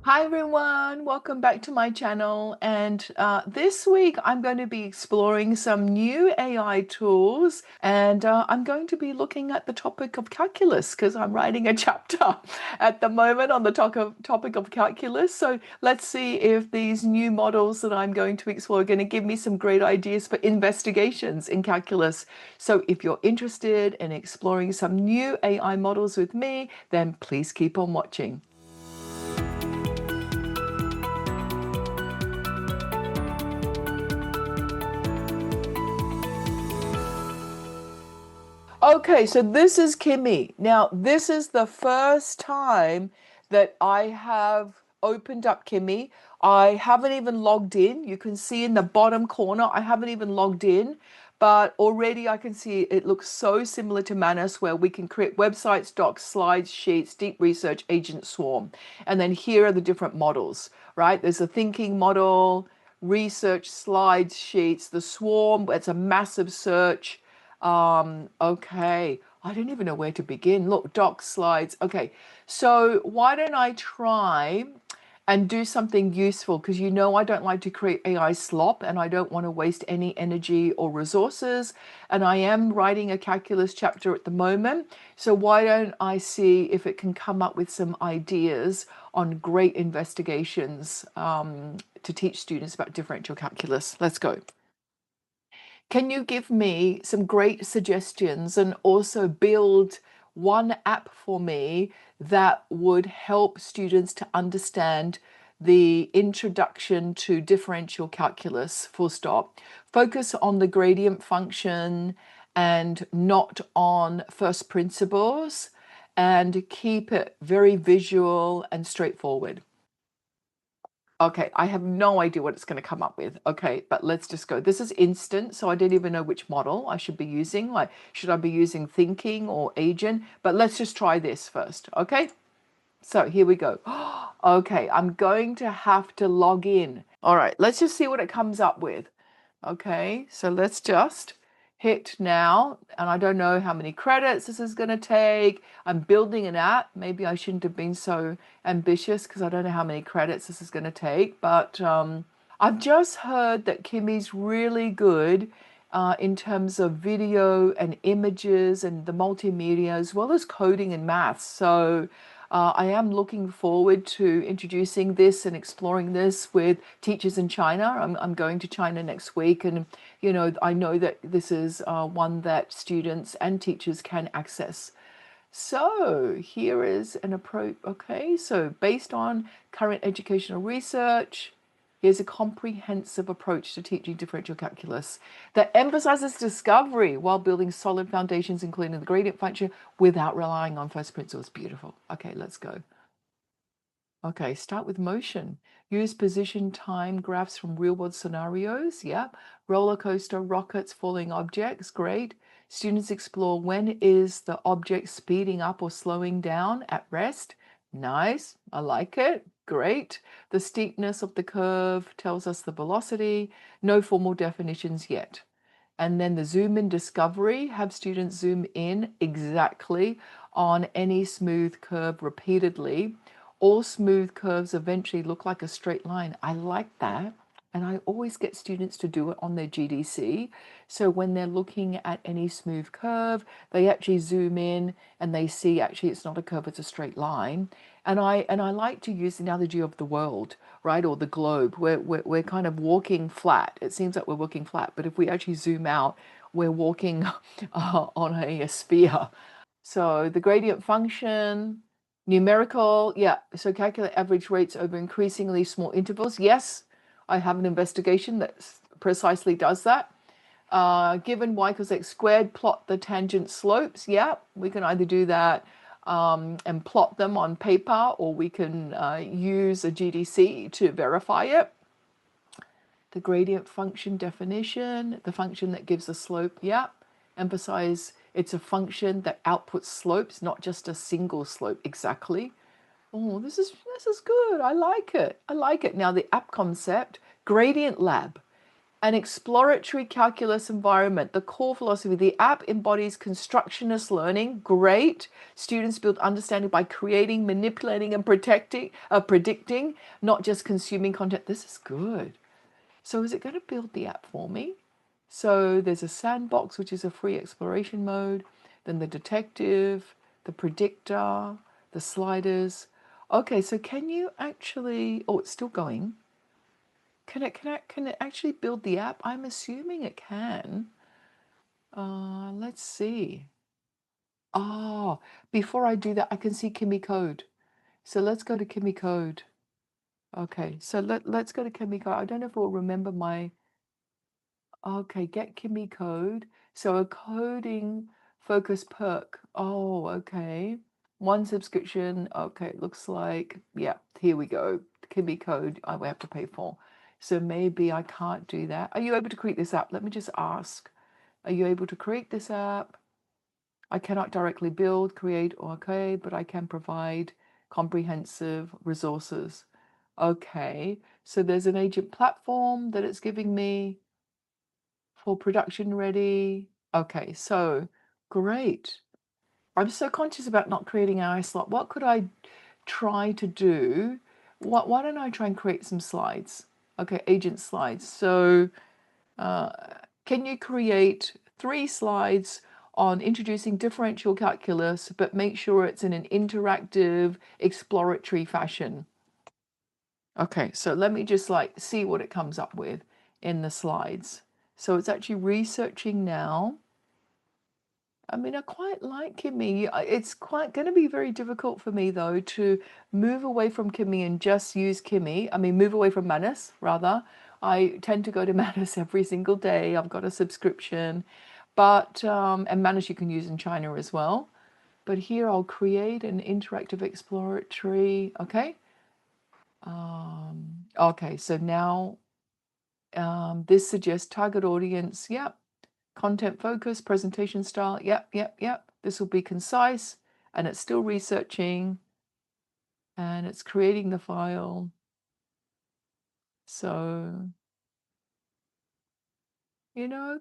Hi everyone, welcome back to my channel. And this week I'm going to be exploring some new AI tools, and I'm going to be looking at the topic of calculus because I'm writing a chapter at the moment on the topic of calculus. So let's see if these new models that I'm going to explore are going to give me some great ideas for investigations in calculus. So if you're interested in exploring some new AI models with me, then please keep on watching. Okay, so this is Kimi. Now, this is the first time that I have opened up Kimi. I haven't even logged in. You can see in the bottom corner, I haven't even logged in, but already I can see it looks so similar to Manus, where we can create websites, docs, slides, sheets, deep research, agent swarm. And then here are the different models, right? There's a thinking model, research, slides, sheets, the swarm, it's a massive search. Okay. I don't even know where to begin. Look, doc slides. Okay. So why don't I try and do something useful? Because you know I don't like to create AI slop and I don't want to waste any energy or resources. And I am writing a calculus chapter at the moment. So why don't I see if it can come up with some ideas on great investigations to teach students about differential calculus. Let's go. Can you give me some great suggestions and also build one app for me that would help students to understand the introduction to differential calculus, full stop? Focus on the gradient function and not on first principles, and keep it very visual and straightforward. Okay, I have no idea what it's going to come up with. Okay, but let's just go. This is instant, so I don't even know which model I should be using. Like, should I be using thinking or agent? But let's just try this first, okay? So here we go. Okay, I'm going to have to log in. All right, let's just see what it comes up with. Okay, so let's just hit now, and I don't know how many credits this is going to take. I'm building an app. Maybe I shouldn't have been so ambitious because I don't know how many credits this is going to take, but I've just heard that Kimi's really good in terms of video and images and the multimedia, as well as coding and maths. So I am looking forward to introducing this and exploring this with teachers in China. I'm going to China next week, and you know, I know that this is one that students and teachers can access. So here is an approach. Okay, so based on current educational research, here's a comprehensive approach to teaching differential calculus that emphasizes discovery while building solid foundations, including the gradient function, without relying on first principles. Beautiful. Okay, let's go. Okay, start with motion. Use position time graphs from real world scenarios. Yep. Roller coaster, rockets, falling objects. Great. Students explore when is the object speeding up or slowing down at rest. Nice. I like it. Great. The steepness of the curve tells us the velocity. No formal definitions yet. And then the zoom in discovery, have students zoom in exactly on any smooth curve repeatedly. All smooth curves eventually look like a straight line. I like that. And I always get students to do it on their GDC. So when they're looking at any smooth curve, they actually zoom in and they see actually it's not a curve, it's a straight line. And I like to use the analogy of the world, right? Or the globe. We're kind of walking flat. It seems like we're walking flat, but if we actually zoom out, we're walking on a sphere. So the gradient function, numerical, yeah. So calculate average rates over increasingly small intervals. Yes, I have an investigation that precisely does that. Given y equals x squared, plot the tangent slopes. Yeah, we can either do that and plot them on paper, or we can use a GDC to verify it. The gradient function definition, the function that gives a slope. Yeah, emphasize it's a function that outputs slopes, not just a single slope. Exactly. Oh, this is good. I like it. I like it. Now the app concept, gradient lab. An exploratory calculus environment, the core philosophy. The app embodies constructionist learning. Great. Students build understanding by creating, manipulating, and predicting, not just consuming content. This is good. So is it going to build the app for me? So there's a sandbox, which is a free exploration mode, then the detective, the predictor, the sliders. Okay, so can you actually, oh, it's still going. Can it actually build the app? I'm assuming it can. Let's see. Oh, before I do that, I can see Kimi code. So let's go to Kimi code. Okay, so let's go to Kimi code. I don't know if we'll remember my, okay, get Kimi code. So a coding focus perk. Oh, okay. One subscription. Okay, it looks like, yeah, here we go. Kimi code I will have to pay for. So maybe I can't do that. Are you able to create this app? Let me just ask. Are you able to create this app? I cannot directly build, create, or okay, but I can provide comprehensive resources. Okay, so there's an agent platform that it's giving me for production ready. Okay, so great. I'm so conscious about not creating an slot. What could I try to do? Why don't I try and create some slides? Okay, agent slides. So can you create 3 slides on introducing differential calculus, but make sure it's in an interactive, exploratory fashion? Okay, so let me just like see what it comes up with in the slides. So it's actually researching now. I mean, I quite like Kimi. It's quite going to be very difficult for me though to move away from Kimi and just use Kimi. I mean, move away from Manus rather. I tend to go to Manus every single day. I've got a subscription, but and Manus you can use in China as well. But here I'll create an interactive exploratory. Okay. Okay. So now this suggests target audience. Yep. Content focus, presentation style. Yep. This will be concise and it's still researching and it's creating the file. So,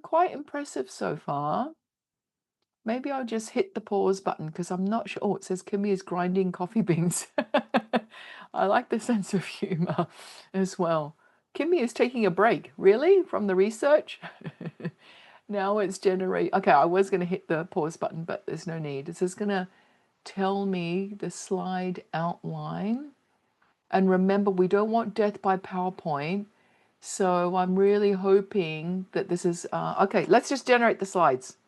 quite impressive so far. Maybe I'll just hit the pause button because I'm not sure. Oh, it says Kimi is grinding coffee beans. I like the sense of humor as well. Kimi is taking a break, really, from the research? Now it's generate. Okay, I was going to hit the pause button, but there's no need. It's just going to tell me the slide outline. And remember, we don't want death by PowerPoint. So I'm really hoping that this is, okay, let's just generate the slides.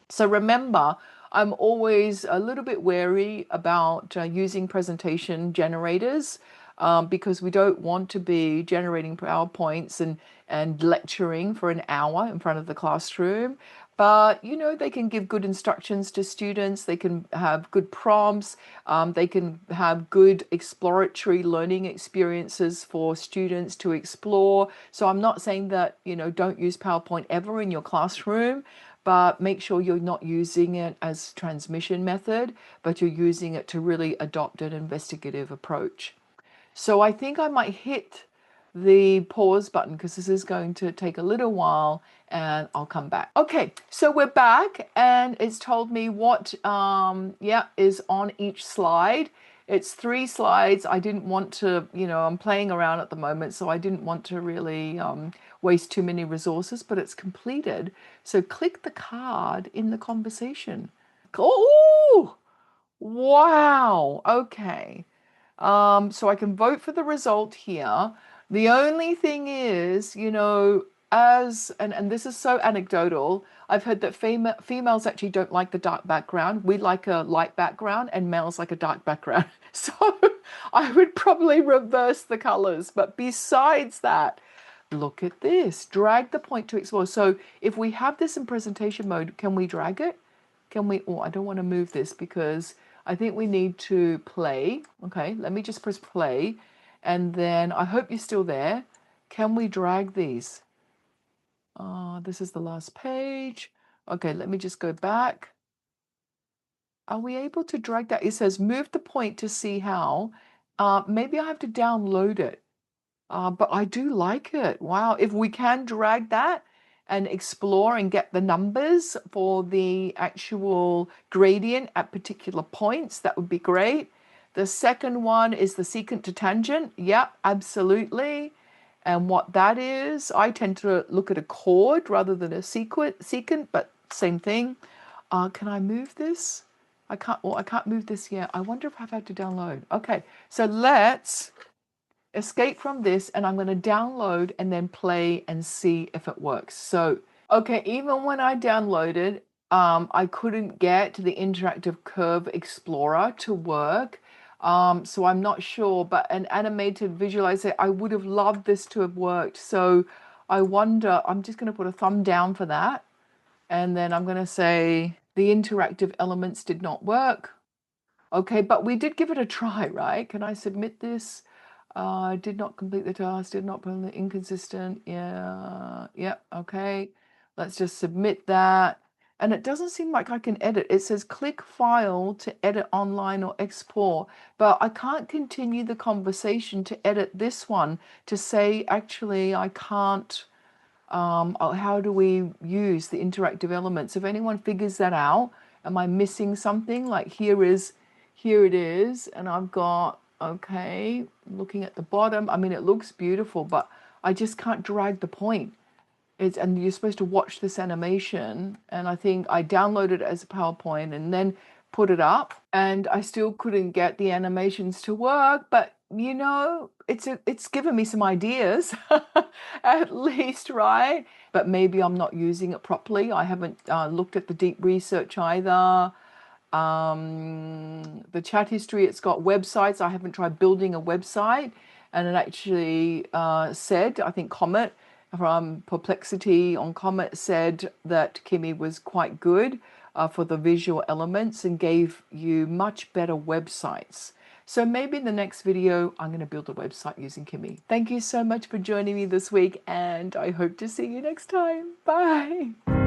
So remember, I'm always a little bit wary about using presentation generators because we don't want to be generating PowerPoints and lecturing for an hour in front of the classroom. But, they can give good instructions to students. They can have good prompts. They can have good exploratory learning experiences for students to explore. So I'm not saying that, don't use PowerPoint ever in your classroom, but make sure you're not using it as transmission method, but you're using it to really adopt an investigative approach. So I think I might hit the pause button because this is going to take a little while and I'll come back. Okay, so we're back and it's told me what is on each slide. It's 3 slides. I didn't want to, I'm playing around at the moment, so I didn't want to really waste too many resources, but it's completed. So click the card in the conversation. Oh, wow. Okay. So I can vote for the result here. The only thing is, and this is so anecdotal, I've heard that females actually don't like the dark background. We like a light background and males like a dark background. So I would probably reverse the colors. But besides that, look at this. Drag the point to explore. So if we have this in presentation mode, can we drag it? Can we, oh, I don't want to move this because I think we need to play. Okay, let me just press play. And then I hope you're still there. Can we drag these? This is the last page. Okay, let me just go back. Are we able to drag that? It says move the point to see how. Maybe I have to download it. But I do like it. Wow. If we can drag that and explore and get the numbers for the actual gradient at particular points, that would be great. The second one is the secant to tangent. Yep, absolutely. And what that is, I tend to look at a chord rather than a secant, but same thing. Can I move this? I can't, well, I can't move this yet. I wonder if I've had to download. Okay, so let's escape from this, and I'm going to download and then play and see if it works. So, okay, even when I downloaded, I couldn't get the interactive curve explorer to work. So I'm not sure, but an animated visualizer, I would have loved this to have worked. So I wonder, I'm just going to put a thumb down for that. And then I'm going to say the interactive elements did not work. Okay, but we did give it a try, right? Can I submit this? Did not complete the task, did not put in the inconsistent. Yeah, okay. Let's just submit that. And it doesn't seem like I can edit. It says click file to edit online or export, but I can't continue the conversation to edit this one to say, actually, I can't. How do we use the interactive elements? If anyone figures that out, am I missing something? Like here it is, and I've got, okay, looking at the bottom. I mean, it looks beautiful, but I just can't drag the point. And you're supposed to watch this animation, and I think I downloaded it as a PowerPoint and then put it up, and I still couldn't get the animations to work. But you know, it's given me some ideas, at least, right? But maybe I'm not using it properly. I haven't looked at the deep research either. The chat history, it's got websites. I haven't tried building a website, and it actually said, I think Comet from Perplexity on Comet said that Kimi was quite good for the visual elements and gave you much better websites. So maybe in the next video, I'm going to build a website using Kimi. Thank you so much for joining me this week, and I hope to see you next time. Bye.